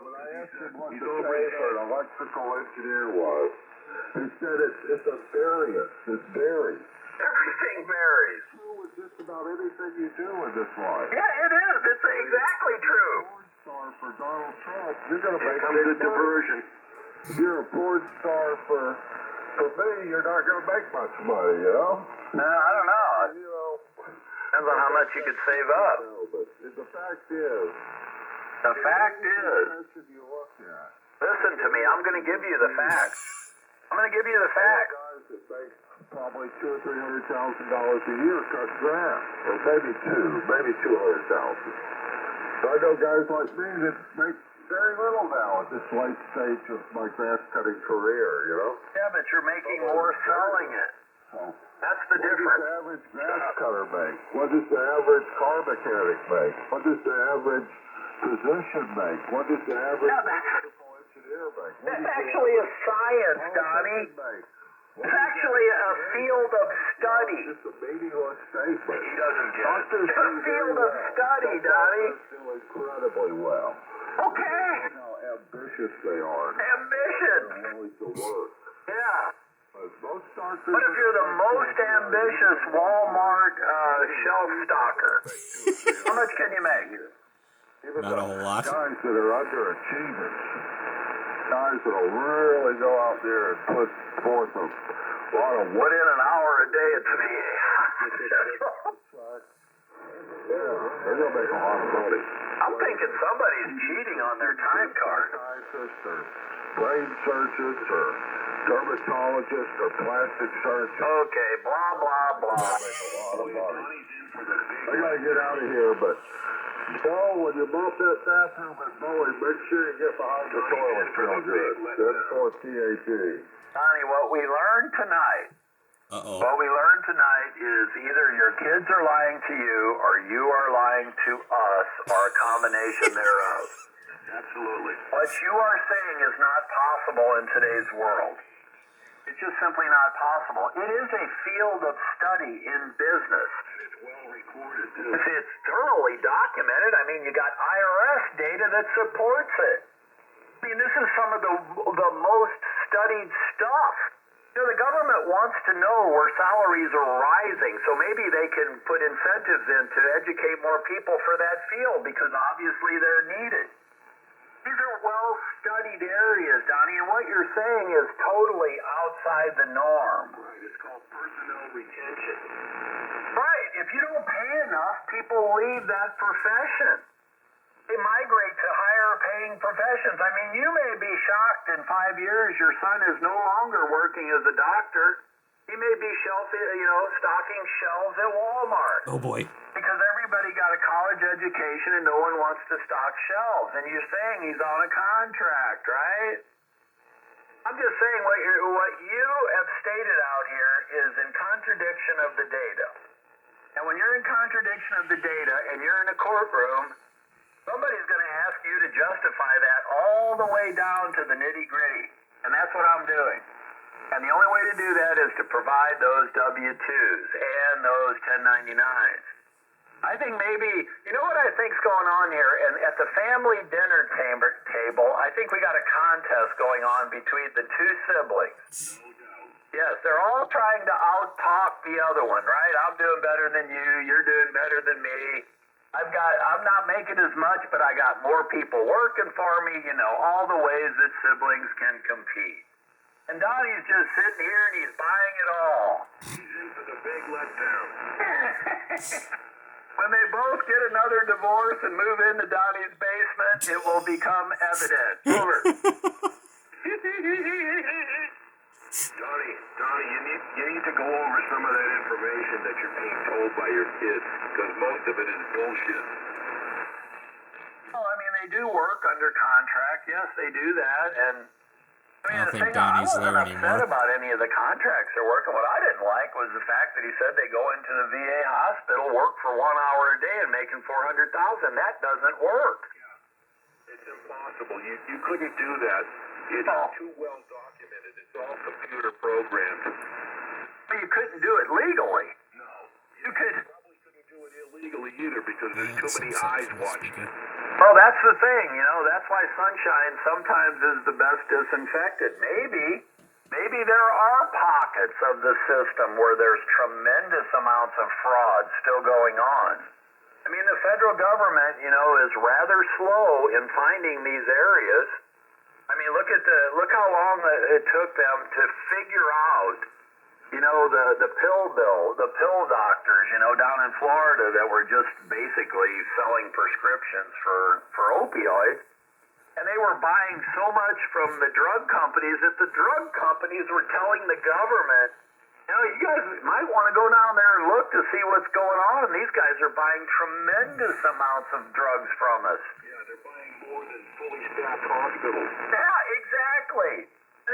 When I asked him what the pay for an electrical engineer was, he said it's a variance. It varies. Everything varies. True with just about anything you do in this life. Yeah, it is. It's exactly true. Porn star for Donald Trump, you're going to make Here comes the diversion. If you're a porn star for me, you're not going to make much money, you know? No, I don't know. You know, Depends on how much you could save up. but the fact is, The fact is, you look at. listen to me. I'm going to give you the facts. I'm going to give you the facts. Guys that make probably $200,000 or $300,000 a year cut grass, or maybe 200,000. So I know guys like me that make very little now at this late stage of my grass cutting career, you know? Yeah, but you're making more selling it. So, That's the what does difference. the average grass cutter make? What does the average car mechanic make? What does the average physician make? What does the average electrical engineer make? That's actually a science, Donny. It's actually a field of study. It's a meaningless statement. He doesn't get it. Doctors It's a field of study, Donny. do incredibly well. Okay. How ambitious they are. Ambition. They're willing to work. Yeah. Most doctors. What if you're the most ambitious Walmart shelf stocker? How much can you make? Even Not a whole lot. Guys that are underachievers. Guys that'll really go out there and put forth a lot of Put in an hour a day at the VA. Yeah, they're gonna make a lot of money. I'm thinking somebody's cheating on their time card. Scientists or brain surgeons or dermatologists or plastic surgeons. Okay, blah, blah, blah. Make a lot of money. I gotta get out of here, but when you mop that bathroom at Bowie, make sure you get behind the toilet real good. N4TAT. Donny, what we learned tonight is either your kids are lying to you or you are lying to us or a combination thereof. Absolutely. What you are saying is not possible in today's world. It's just simply not possible. It is a field of study in business. It's well recorded, too. It's thoroughly documented. I mean, you got IRS data that supports it. I mean, this is some of the most studied stuff. You know, the government wants to know where salaries are rising, so maybe they can put incentives in to educate more people for that field because obviously they're needed. These are well-studied areas, Donny, and what you're saying is totally outside the norm. Right, it's called personnel retention. Right. If you don't pay enough, people leave that profession. They migrate to higher-paying professions. I mean, you may be shocked in 5 years your son is no longer working as a doctor. He may be stocking shelves at Walmart. Oh boy. Because everybody got a college education and no one wants to stock shelves. And you're saying he's on a contract, right? I'm just saying what you have stated out here is in contradiction of the data. And when you're in contradiction of the data and you're in a courtroom, somebody's going to ask you to justify that all the way down to the nitty-gritty. And that's what I'm doing. And the only way to do that is to provide those W-2s and those 1099s. I think maybe, you know what I think's going on here? And at the family dinner table, I think we got a contest going on between the two siblings. Yes, they're all trying to out-talk the other one, right? I'm doing better than you, you're doing better than me. I'm not making as much, but I got more people working for me, all the ways that siblings can compete. And Donnie's just sitting here and he's buying it all. He's in for the big letdown. When they both get another divorce and move into Donnie's basement, it will become evident. Over. Donnie, you need to go over some of that information that you're being told by your kids, because most of it is bullshit. Well, I mean, they do work under contract. Yes, they do that. And I don't think Donnie's there I wasn't upset anymore. about any of the contracts they're working. What I didn't like was the fact that he said they go into the VA hospital, work for 1 hour a day, and making $400,000. That doesn't work. Yeah. It's impossible. You couldn't do that. It's too well documented. It's all computer programmed. But you couldn't do it legally. No. You probably couldn't do it illegally either because there's too many eyes watching it. Well, that's the thing, you know, that's why sunshine sometimes is the best disinfectant. Maybe there are pockets of the system where there's tremendous amounts of fraud still going on. I mean, the federal government, you know, is rather slow in finding these areas. I mean, look how long it took them to figure out, you know, the pill doctors, you know, down in Florida that were just basically selling prescriptions for opioids. And they were buying so much from the drug companies that the drug companies were telling the government, you know, you guys might want to go down there and look to see what's going on. These guys are buying tremendous amounts of drugs from us. Yeah, they're buying more than fully staffed hospitals. Yeah, exactly.